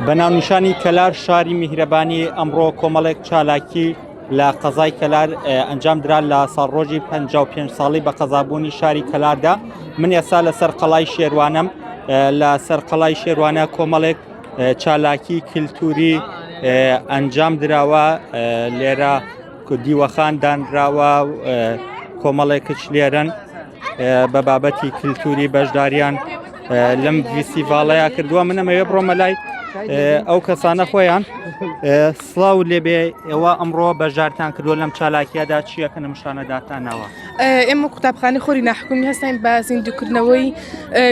بەناونیشانی کەلار شاری میهرەبانی ئەمڕۆ کۆمەڵێک چالاکی لە قەزای کەلار ئەنجام درا لە ساڵڕۆژی 55 ساڵی بە قەزابوونی شاری کەلاردا. من ئێستا لەسەر قەڵای شێروانم. لە سەر قەڵای شێروانە کۆمەڵێک چالاکی کللتوری ئەنجام دراوە، لێرە دیوەخان دانراوە، کۆمەڵێکش لێرن بە بابەتی کللتوری بەشداریان لەم فیستیڤاڵەیە کردووە. منەمەوێ بڕۆمە لای ئەو کەسانە خۆیان. سڵاو لێبێ، ئێوە ئەمڕۆ بەشدارتان کردووە لەم چالاکیەدا، چییە کە نەمشانەداتانەوە؟ ئێمە قوتابخانەی خۆری ناحکومی هەستین بە زیندوکردنەوەی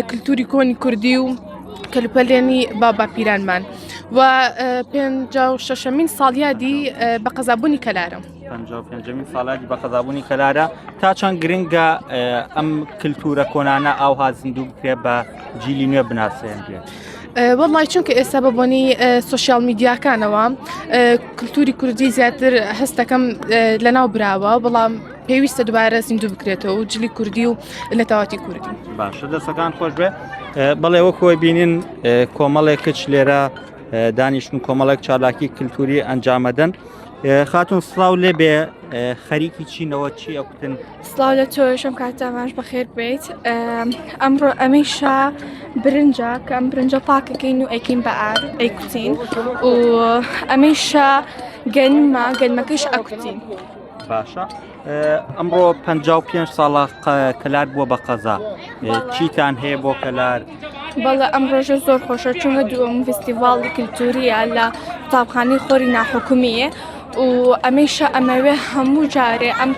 کللتوری کۆنی کوردی و کەلوپەلێنی باپیرانمان و 56مین ساڵیادی بە قەزابوونی کەلارە. 55مین ساڵاتی بە قەزابوونی کەلارە. تا چەند گرنگە ئەم کللتورە کۆنانە ئاوها زیندوو بکرێت بە جیلی نوێ بناسێن بێت؟ وەڵای چونکە ئێستا بەبوونی سوشیال میدیاکانەوە کللتوری کوردی زیاتر هەستەکەم لەناو براوە، بەڵام پێویستە دوبارە زیندوو بکرێتەوە و جلی کوردی و نەتەواتی کوردی. باشە، دەستەکان خۆش بێ. بەڵێ وەکۆی بینین کۆمەڵێکش لێرە دانیشتن و کۆمەڵێک چالاکی کللتوری ئەنجامەدەن. خاتون سڵاو لێبێ، خەریکی چینەوە چی ئەوکتن؟ سڵاو لە تۆشم کاتاماش بەخێر بێت. ئەمڕۆ ئەمەیشا برنجە کە ئەم برنجە پاکەکەین و ئەیکین بە ئار ئەیکوتین و ئەمەیشا گەنمەکەش ئەکوتین. باشە، ئەمڕۆ 55 ساڵە کەلار بووە بە قەزا، چیتان هەیە بۆ کەلار؟ بەڵێ ئەم ڕۆژە زۆر خۆشە، چونکە دووەم فستیڤاڵی کللتوریە لە قوتابخانەی خۆری ناحکومیە و ئەمەیشە ئەمەوێ هەموو جارێ ئەم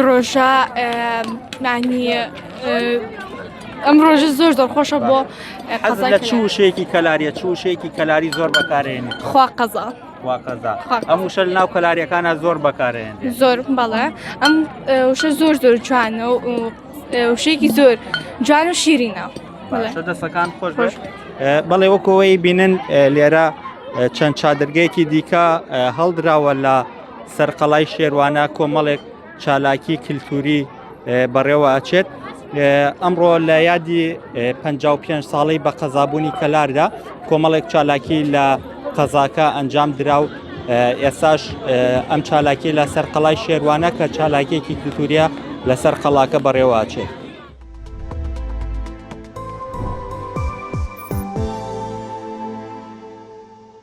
ڕۆژە ئەم ڕۆژە زۆر خۆشە بۆ قەزا. لە چ وشەیەکی کەلاریە، چ وشەیەکی کەلاری زۆر بەکارێنێت؟ خوا قەزا. واقەزا ئەم وشە لە ناو کەلاریەکانە زۆر بەکارێنێت؟ زۆر بەڵێ، ئەم وشە زۆر جوانە و وشەیەکی زۆر جوان و شیرینە. باشە، دەستەکان خۆش بێت. بەڵێ وەکەوەی بینن لێرە چەند چادرگەیەکی دیکە هەڵدراوە لە سەر قەڵای شێروانە، کۆمەڵێک چالاکی کللتوری بەڕێوە ئەچێت. ئەمڕۆ لە یادی 55 ساڵی بە قەزابوونی کەلاردا کۆمەڵێک چالاکی لە قەزاکە ئەنجام درا و ئێستاش ئەم چالاکی لە سەر قەڵای شێروانە کە چالاکیێکی کللتوریە لەسەر قەڵاکە بەڕێوە ئەچێت.